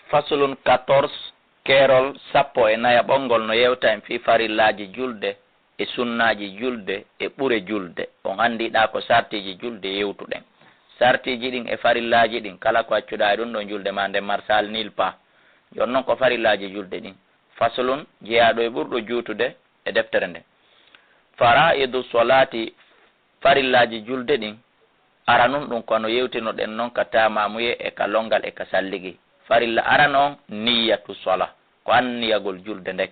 fasulun 14 kerol sappo e naya ɓongol no yewta en fi farillaji julde e sunnaji julde e ɓure julde. On andiɗa ko sartiji julde yewtuɗen. Sartiji ɗin e farillaji ɗin kala ko accuɗa e ɗum ɗo julde ma nden marsal nil pa. Jon noon ko farillaji julde ɗin fasulun jeeyaɗo e ɓurɗo juutude e deftere nde. Faraidu solati farillaji julde ɗin ara nun ɗum kono yewtinoɗen noon ka tamamuye e ka longal e ka salligi. Farilla ara noon niyatu sola ko anniyagol julde nden.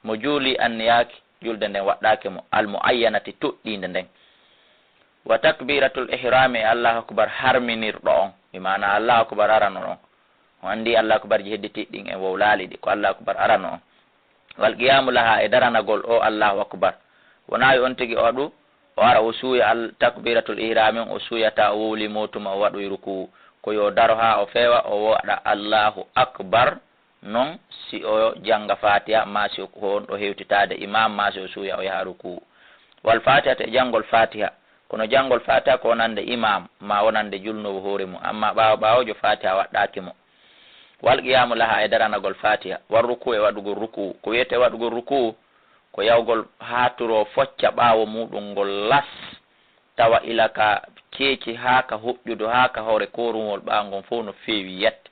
Mo juuli anniyaki julde nden waɗɗake mo almuayyanati tuɗɗinde nden. Wa takbiratul ihrami e allahu akbar harminirɗo on bimana allahu akbar arano on. O andi allahu akbar ji hedditiɗ ɗin e wowlaali ɗi ko allahu akbar arano on. Wal qiyamu laha e daranagol o allahu akbar. Wonawi on tigi oɗu o ara o suuya takbiratul ihrami on o suyata o wowli motuma o waɗoy ruku ko yo daro ha o feewa o waɗa allahu akbar non si o janga fatiha ma si ko on ɗo hewtitade imam ma si o suuya o yaha ruku. Wal fatiha te jangol fatiha kono jangol fatiha ko wonande imam ma wonande julnowo hoore mum amma ɓawojo fatiha waɗɗaki mo. Wal qiyamu laha e daranagol fatiha war ruku e waɗugol ruku ko wiyete waɗugol ruku ko yawgol haturo focca ɓaawo muɗum ngol las tawa ila ka ceeci haa ka huƴƴudo haa ka hoore korumol ɓaangon fof no feewi yette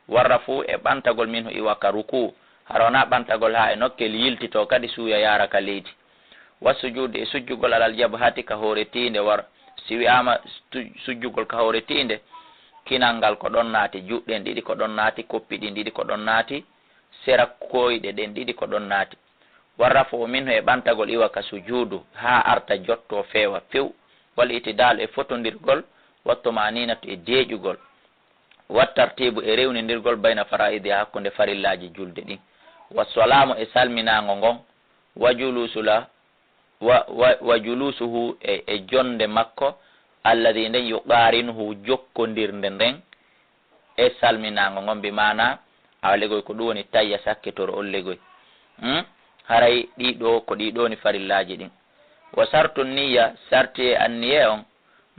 warra fuu e ɓantagol min ho iwa ka ruku hara wona ɓantagol haa e nokkel yiltito kadi suuya yaara ka leydi. Wa sujude e sujjugol alal jabhati ka hoore tiinde war si wi'ama sujjugol ka hoore tiinde kinal ngal ko ɗon naati juɗɗen ɗiɗi ko ɗon naati koppi ɗin ɗiɗi ko ɗon naati sera koyɗe ɗen ɗiɗi ko ɗon naati. Warra fo min e ɓantagol iwa ka sujudu ha arta jotto feewa few wal itidal e fotondirgol wattumaninatu e deeƴugol wattartibu e rewnidirgol bayna faraidi hakkunde farillaji julde ɗin. Wassalamu e salminago ngon wa julusuhu e jonde makko alladi nden yuqarinuhu jokkodirde nden e salminago ngon bi mana awa legoy ko ɗum woni tayya sakkitoro on legoy. Haray ɗiɗo ko ɗiɗoni farillaji ɗin. Wa sartu niya sarti e anniye on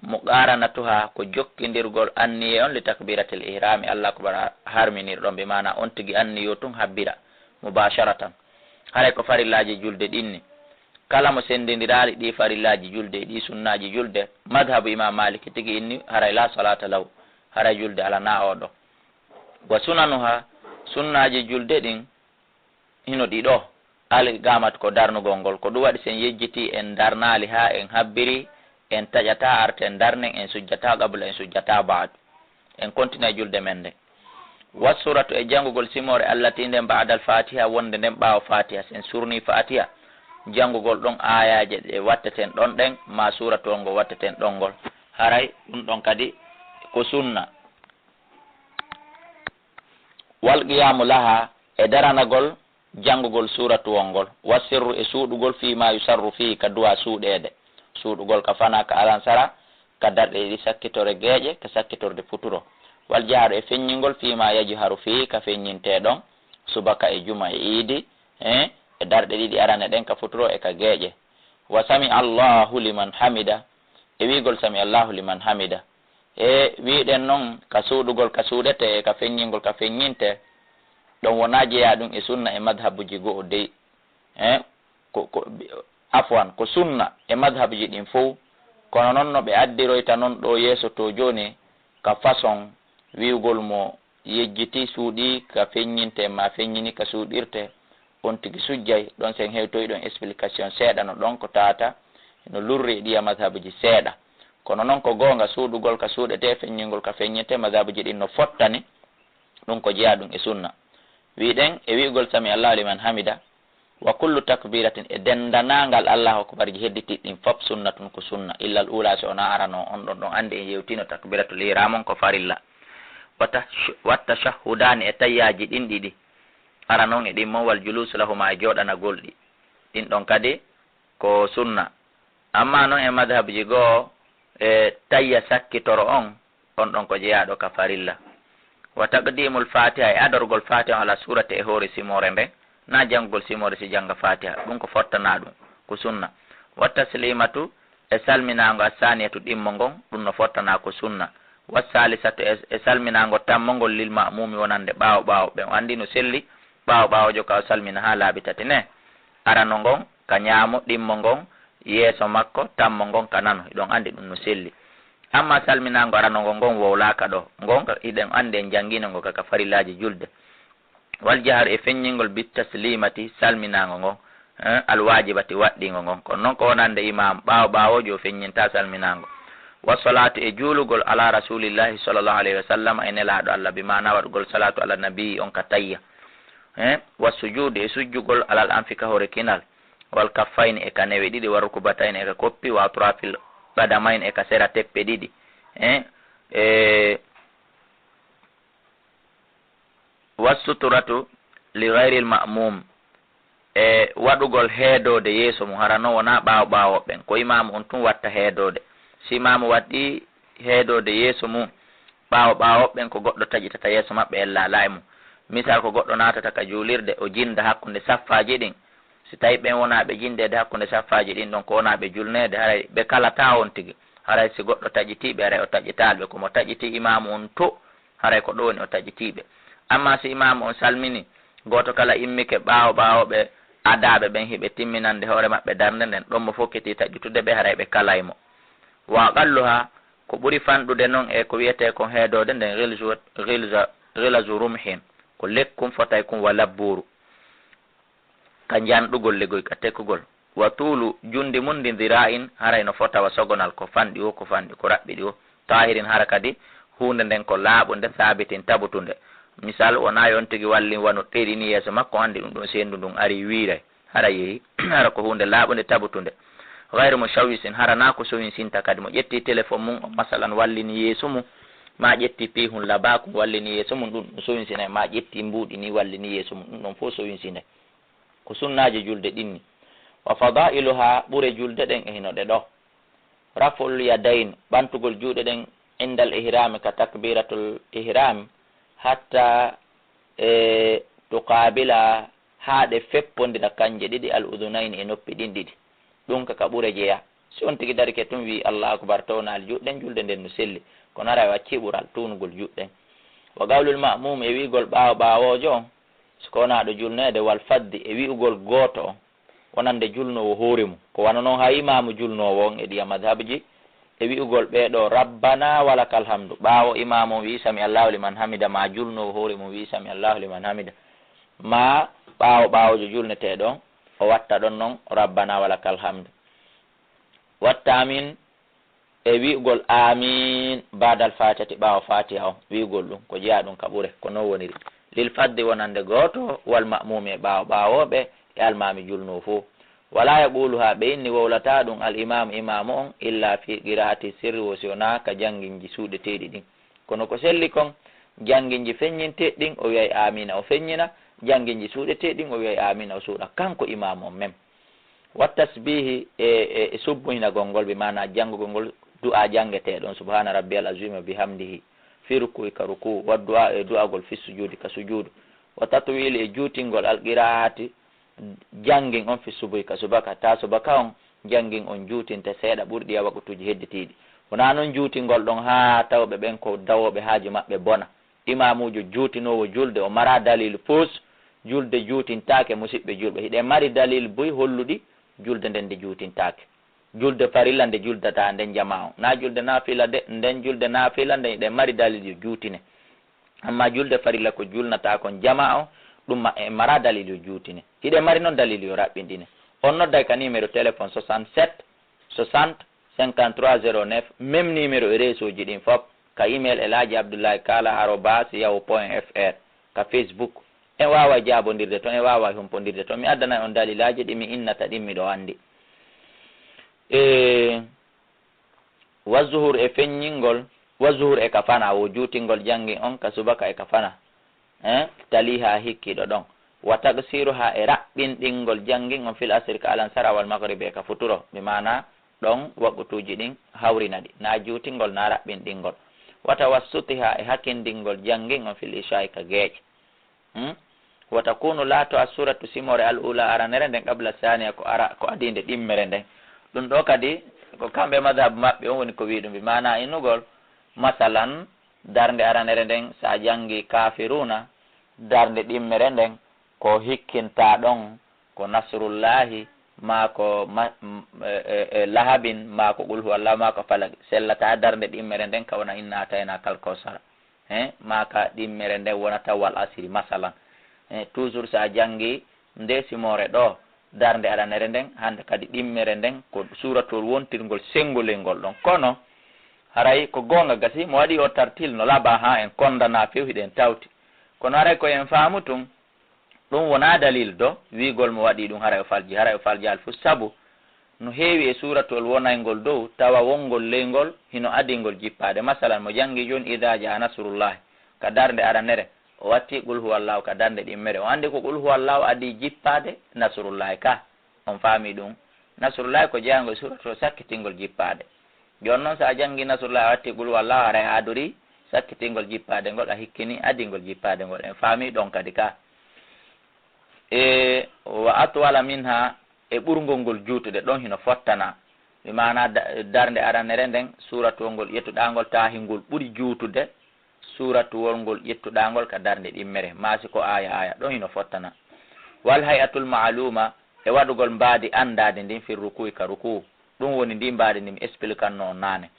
mo qaranatuha ko jokkidirgol anniye on li takbiratil ihrami allah akbar harminirɗon ɓe mana on tigi anniyo tun habbira mubasharatan. Haray ko farillaji julde ɗinni kala mo sendidirali ɗi farillaji julde ɗi sunnaji julde madhabu imam maliki tigi inni haray la salata law haray julde ala na oɗo. Wa sunanuha sunnaji julde ɗin hino ɗiɗo ali gamat ko darnugol ngol ko ɗum waɗi sen yejjiti en darnali ha en habbiri en taƴata arte en darnen en sujjata qabla en sujjata baadu en continue julde men nde. Wassuratu e jangugol simore allati nden ba'dal fatiha wonde nden ɓaawo fatiha sen surni fatiha jangugol ɗon ayaje ɗe watteten ɗon ɗen ma suratol ngo watteten ɗon ngol haray ɗum ɗon kadi ko sunna. Wal qiyamu laha e daranagol jangugol suratu wongol wasirru e suuɗugol fi ma yusarru fi ka duwa suuɗede suuɗugol ka fana ka alansara ka darɗe ɗi sakkitore geeƴe ka sakkitorde futuro. Wal jaaru e feññingol fi ma yajharu fi ka feññinteɗon subaka e juma e iidi e darɗe ɗiɗi arane ɗen ka futuro e ka geeƴe. Wa sami allahu liman hamida e wiigol sami allahu liman hamida e wiɗen noon ka suuɗugol ka suuɗete e ka feññingol ka feññinte ɗon wona jeeya ɗum e sunna e madhabuji go'o dey afwan ko sunna e madhabuji ɗin fof kono noon no ɓe addiroyta noon ɗo yeeso to joni ka façon wiwgol mo yejjiti suuɗi ka feññinte ma feññini ka suuɗirte on tigi sujjay ɗon sen hewtoyi ɗon explication seeɗa no ɗon ko tata no lurri ɗiya madhabuji seeɗa kono noon ko goonga suuɗugol ka suuɗete feññingol ka feññinte madhabuji ɗin no fottani ɗum ko jeeya ɗum e sunna. Wiɗen e wi'gol sami allahu liman hamida wa kullu takbiratin e dendanagal allahu akbar ji hedditiɗɗin fop sunnatun ko sunna illa al ula so ona arano on ɗon ɗon andi en yewtino takbiratul ihram on ko farilla. Wa tashahhudani e tayyaji ɗin ɗiɗi ara noon e ɗin mon wal julusu lahuma e joɗanagol ɗi ɗin ɗon kadi ko sunna. Amma noon e madhabuji goo e tayya sakkitoro on ɗon ko jeeyaɗo ka farilla. Wa taqdimul fatiha e adorgol fatiha ala surate e hoore simore nden na janggol simore si janga fatiha ɗum ko fottana ɗum ko sunna. Wa taslimatu e salminago asaniyatu ɗimmo ngon ɗum no fottana ko sunna. wasalisatu e salminago tammogol lil ma'mumi wonande ɓaawo ɓaawo ɓe o andi no selli ɓaawo ɓaawojo ka o salmina ha laabi tati ne arano ngon ka ñaamo ɗimmo ngon yeeso makko tammo ngon ka nano iɗon andi ɗum no selli amma salminago arano ngon wowlaka ɗo ngon iɗen andi en jangguino ngo kaka farillaji julde wal jahar e feññingol bit taslimati salminago ngon alwajibati waɗɗingo ngon kono noon ko wonande imam ɓaawo ɓaawojo feññinta salminago wa salatu e juulugol ala rasulillahi sallllahu alayhi wa sallam e nelaɗo Allah bi mana waɗugol salatu ala nabii on ka tayya wa sujude e sujjugol alal anfika hore kinal wal kaffayni e ka newe ɗiɗi wa rukubatayni e ka koppi wa atrafil ɓadamayni e ka sera teppe ɗiɗi wa suturatu li gayri l ma'mum e waɗugol heedode yeeso mum hara noon wona ɓaawo ɓaawo ɓen ko imamu on tun watta heedode si imamu waɗɗi heedode yeeso mum ɓaawo ɓaawo ɓen ko goɗɗo taƴitata yeeso maɓɓe en laala e mum misal ko goɗɗo natata ka juulirde o jinda hakkunde saffaji ɗin si tawi ɓen wona ɓe jindede hakkunde saffaji ɗin ɗon ko wona ɓe julnede haray ɓe kalata on tigi haray si goɗɗo taƴitiɓe haray o taƴitalɓe komo taƴiti imamu on to haray ko ɗo woni o taƴitiɓe amma si imamu on salmini goto kala immike ɓaawo ɓaawo ɓe adaɓe ɓen hiɓe timminande hoore maɓɓe darde nden ɗon mo fokkiti taƴitude ɓe haray ɓe kalaymo wa qalluha ko ɓuri fanɗude noon e ko wiyete kon heedode nden rilaju rumhin ko lekkum fotay kum wa labburu ka janɗugol legoy ka tekkugol wa tuulu jundi mum ndi dira'in haray no fota wa sogonal ko fanɗi o ko fanɗi ko raɓɓiɗi o tahirin hara kadi hunde nden ko laaɓunde sabitin tabutunde misal wona yon tigi walli wano ɗeɗini yeeso makko andi ɗum ɗon sendu ndun ari wiiray hara yeehi hara ko hunde laaɓunde tabutunde gayre mo shawisin hara na ko sowin sinta kadi mo ƴetti téléphone mum o masalan wallini yeeso mum ma ƴetti pihun labakum wallini yeeso mum ɗum ɗum sowin sinay ma ƴetti mbuuɗi ni wallini yeeso mum ɗum ɗon fof sowin sinay ko sunnaji julde ɗinni wa fadailuha ɓure julde ɗen e hinoɗe ɗo raful yadayn ɓantugol juuɗe ɗen indal ihrami ka takbiratul ihrami hatta tuqabila haɗe feppondira kanje ɗiɗi al udunayni e noppi ɗin ɗiɗi ɗum kaka ɓure jeeya si on tigi darike tum wi allahu akbar tawnal juɗɗen julde nden no selli kono ara wacci ɓural tunugol juɗɗen wa gawlul ma'mum e wi'gol ɓaawo ɓaawojo on siko wonaɗo julnede wal faddi e wi'ugol gooto on wonande julnowo hoore mum ko wana noon ha imamu julnowo on e ɗiya madhabji e wi'ugol ɓeeɗo rabbana walakal hamdu ɓaawo imamu wi sami allahu liman hamida ma julnowo hoore mum wi sami allahu liman hamida ma ɓaawo ɓaawojo julneteɗon o watta ɗon noon rabbana walakal hamdu watta amin e wi'ugol amin badal fatati ɓaawo fatiha on wi'ugol ɗum ko jeeya ɗum ka ɓure ko non woniri lil fadde wonande gooto wal ma'mumi e ɓaawo ɓaawoɓe e almami julnowo fof wala yaqulu ha ɓe inni wowlata ɗum al imamu imamu on illa fi qira'ati sirri wo siwna ka janginji suuɗeteɗi ɗin kono ko selli kon janginji feññinteɗi ɗin o wiyay amina o feññina janginji suuɗeteɗin o wiyay amina o suuɗa kanko imamu on même wa tasbihi e subbuhinagol ngol ɓe mana janngugol ngol du'a jangeteɗon subhana rabbiyal azima bihamdihi fi ruku'i ka ruku wa du'a e du'agol fi sujudi ka sujudu wa tatwili e juutingol al qira'ati jangin on fi subuhi ka subaka ta subaka on jangin on juutinte seeɗa ɓurɗi e wakkatuji hedditiɗi wona noon juutingol ɗon ha tawɓe ɓen ko dawoɓe haaji maɓɓe bona imamujo juutinowo julde o mara dalil pos julde juutintake musidɓe julɓe hiɗe mari dalil boy holluɗi julde nden nde juutintake julde farilla nde juldata nden jama on na julde nafila de nden julde nafila nden ɗe mari dalil yo juutine amma julde farilla ko julnata kon jama on ɗum e mara dalil yo juutine hiɗe mari noon dalil yo raɓɓindine on nodday ka numéro téléphone 67 60 53 09 même numéro e réseau ji ɗin fop ka email elaji abdoullahi kala @yahoo.fr ka facebook en wawa jaabondirde toon en wawa humpondirde toon mi addana on dalilaji ɗi mi innata ɗin miɗo andi wa zuhur e feññingol wa zuhur e kafana wo juutingol jangi on ka subaka e kafana taliha hikkiɗo ɗon wa tagsiru ha e raɓɓinɗingol jangin on fil asri ka alansara wal magribe ka futuro mi mana ɗon waɓɓutuji ɗin hawrinaɗi na juutingol na raɓɓinɗingol wata wassutiha e hakkindingol jangin on fil ishai ka geeƴe wata kunu laato a suratu simore al ula aranere nden qabla saniya ko ara ko adinde ɗimmere nden ɗum ɗo kadi ko kamɓe madhabu maɓɓe on woni ko wi ɗum ɓe mana innugol masalan darnde aranere nden sa jangi kafiruna darnde ɗimmere nden ko hikkinta ɗon ko nasrullahi ma ko lahabin ma ko qul huwallahu ma ko falaki sellata darnde ɗimmere nden ka wona inna atayna kal kawsara ma ka ɗimmere nden wonata wal asiri masalan toujours sa jangi nde simore ɗo darnde aranere nden hande kadi ɗimmere nden ko suratol wontirgol sengolel ngol ɗon kono haray ko gonga gasi mo waɗi o tartil no laaɓa ha en kondana few hiɗen tawti kono haray ko en faamu tun ɗum wona dalil do wigol mo waɗi ɗum haray o falji al fu sabu no heewi e suratol wonaygol dow tawa wongol leygol hino adingol jippade masalan mo jangi joni ida ja nasrullahi ka darnde aranere o watti qul huwallahu ka darnde ɗimmere o andi ko qul huwallahu adi jippade nasrullahi ka on faami ɗum nasrullahi ko jeyangol suratol sakkitingol jippade joni noon sa jangi nasrullahi a watti qul huwallahu aray haadori sakkitingol jippade ngol a hikkini adingol jippade ngol en faami ɗon kadi ka wa atwala minha e ɓurgol ngol juutude ɗon hino fottana mi mana darnde aranere nden suratol ngol ƴettuɗangol tahingol ɓuuri juutude suratuwol ngol ƴettuɗangol ka darnde ɗimmere masi ko aya ɗon hino fottana wal hayatul maaluma e waɗugol mbaadi andade ndin fi ruku'i ka ruku ɗum woni ndi mbaadi ndi mi expliquanno on nane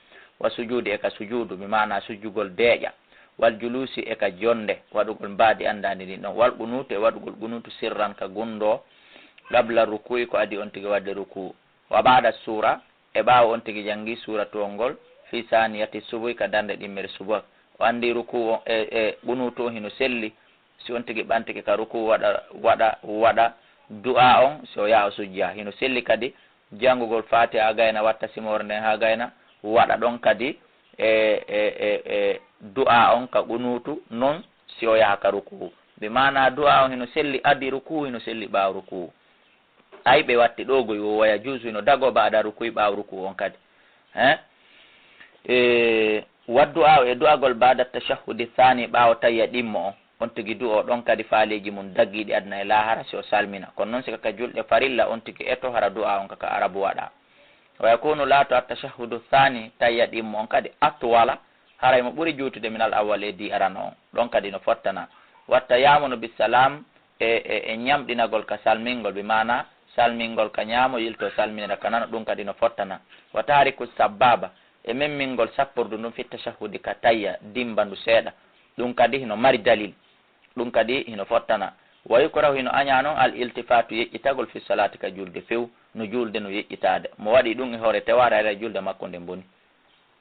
wa sujudi e ka sujudu mi mana sujjugol deeƴa wal julusi e ka jonde waɗugol mbaadi andade ndin ɗon wal qunutu e waɗugol qunutu sirran ka gundo qabla ruku'i ko adi on tigi wadde ruku wa ba'da sura e ɓaawo on tigi jangi suratol ngol fi saniyati subuhi ka darnde ɗimmere subuh o andi ruku e qunutu hino selli si on tigi ɓantike ka ruku waɗa du'a on so yaha o sujja hino selli kadi jangugol fatiha ha gayna watta simore nden ha gayna waɗa ɗon kadi du'a on ka qunutu non si o yaha ka ruku ɓe mana du'a on hino selli adi ruku hino selli ɓaaw ruku ay ɓe watti ɗogoy o waya juusu hino dago baada rukuy ɓaaw ruku on kadi waddu e du'agol baada tashahhudi thani ɓaawo tayya ɗimmo on tigi du'o ɗon kadi faaleji mum daggiɗi adna e lahara si o salmina kono noon sika ka julɗe farilla on tigi eto hara du'a on kaka arabu waɗa wa yakunu laato attashahhudu thani tayya ɗimmo on kadi atwala haray mo ɓuuri juutude minal awwal e di arano on ɗon kadi no fottana watta yamunu bisalam e ñamɗinagol ka salmingol ɓe mana salmingol ka ñaamo yilto salminira ka nano ɗum kadi no fottana wa tariku sababa e memmingol sappurdu ɗum fi tashahhudi ka tayya dimbandu seeɗa ɗum kadi hino mari dalil ɗum kadi hino fottana wa yukrahu hino aña noon al iltifatu yeƴƴitagol fi salati ka julde few no julde no yeƴƴitade mo waɗi ɗum e hoore tewara ara julde makko nde boni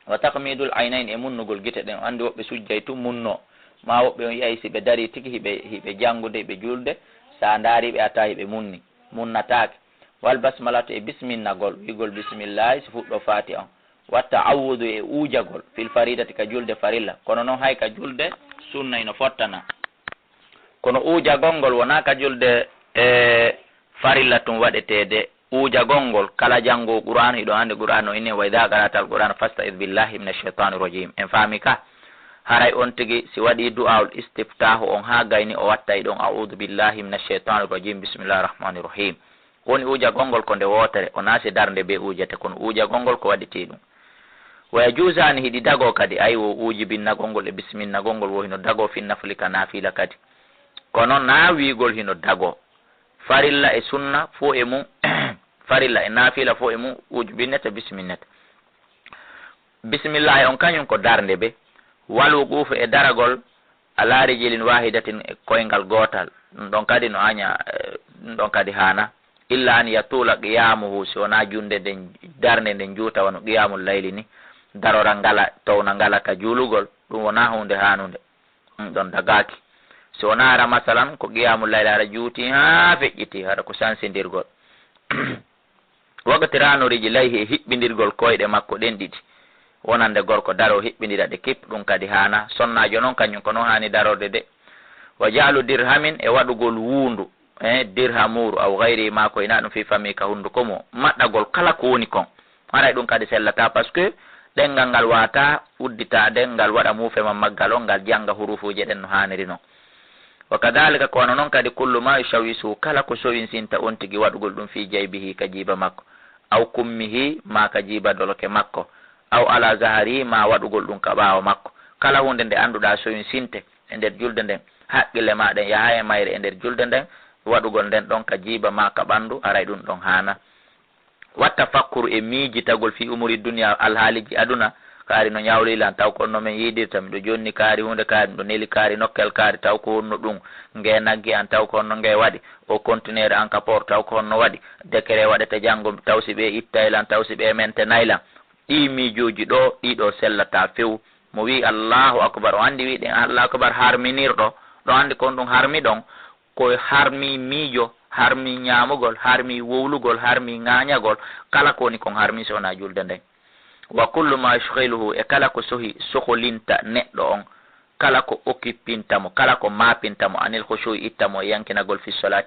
wa takmidul aynayn e munnugol guite ɗen andi woɓɓe sujjay tum munno ma woɓɓe on yiyay si ɓe dari tigi hiɓe jangude hiɓe julde sa daariɓe ata hiɓe munnatake wal basmalatu e bisminnagol wigol bisimillahi si fuɗɗo fati on watta awudu e uujagol fil faridati ka julde farilla kono noon hay ka julde sunna ino fottana kono uujagol ngol wona ka julde farilla tum waɗetede uujagol ngol kala jango qur'an hiɗo hande qur'an o inni wa idha qara'ta al-qur'ana fasta'id billahi minash shaitani rajim en faami ka haray on tigi si waɗi du'aul istiftahu on ha gayni o wattay ɗon a'udhu billahi minash shaitani rajim bismillahir rahmanir rahim woni uujagol ngol ko nde wotere o naasi darnde be uujete kono uujagol ngol ko waɗiti ɗum waya juusani hiɗi dago kadi ay wo uujibinnagol ngol e bisminnagol ngol wo hino dago finnafli ka naafila kadi kono na wiigol hino dago farilla e sunna fo e mum farilla e naafila fo e mum uujubinnete bisminnete bisimillahi on kañum ko darnde be walu guufu e daragol ala rijilin wahidatin e koyngal gootal ɗum ɗon kadi no aña ɗum ɗon kadi haana illa an yatula qiyamuhu si wona junde nden darnde nden juuta wano qiyamul layli ni darora ngala towna ngala ka juulugol ɗum wona hunde hanude ɗum ɗon dagaki si wona ara masalan ko qiyamul layli ara juuti ha feƴƴiti hara ko sansidirgol wakati ranuriji layhi e hiɓɓidirgol koyɗe makko ɗen ɗiɗi wonande gorko daro hiɓɓidira ɗe kip ɗum kadi hana sonnajo noon kañum ko noon hani darorde de wa jaalu dirhamin e waɗugol wuundu dirhamuru aw gayri ma ko ina ɗum fi fami ka hunduko mo maɗɗagol kala ko woni kon haray ɗum kadi sellata par ce que ɗengal ngal wata udditade ngal waɗa mufema maggal on ngal janga hurufuje ɗen no haniri noon wa kadalika ko wano noon kadi kullu ma yushawisu kala ko sowin sinta on tigi waɗugol ɗum fi jaybihi ka jiiba makko aw kummihi ma ka jiiba doloke makko aw ala zahari ma waɗugol ɗum ka ɓaawo makko. Kala hunde nde annduɗa so sinte e nder julde nden haqqille maɗen yaha e mayre e nder julde nden waɗugol nden ɗon ka jiiba ma ka ɓandu aray ɗum ɗon hana. Watta fakkuru e miijitagol fi umuri duniya alhaaliji aduna kaari no ñawlilan taw ko no men yiidirta miɗo jonni kaari hunde kaari miɗo neli kaari nokkel kaari taw ko honno ɗum nge naggi an taw ko honno nge waɗi o conteneur an ka port taw ko honno waɗi décret waɗete janngo taw si ɓe ittaylan taw si ɓe maintenaylan ɗi miijoji ɗo ɗiɗo sellata few. Mo wi Allahu akbar o andi wiɗen Allahu akbar harminirɗo ɗo andi kon ɗum harmi ɗon ko harmi miijo harmi ñamugol harmi wowlugol harmi ŋañagol kala koni kon harmi sona julde nden. Wa kullu ma yushghiluhu e kala ko soholinta neɗɗo on kala ko occupintamo kala ko mapintamo anil khushu'i ittamo yankinagol fi salati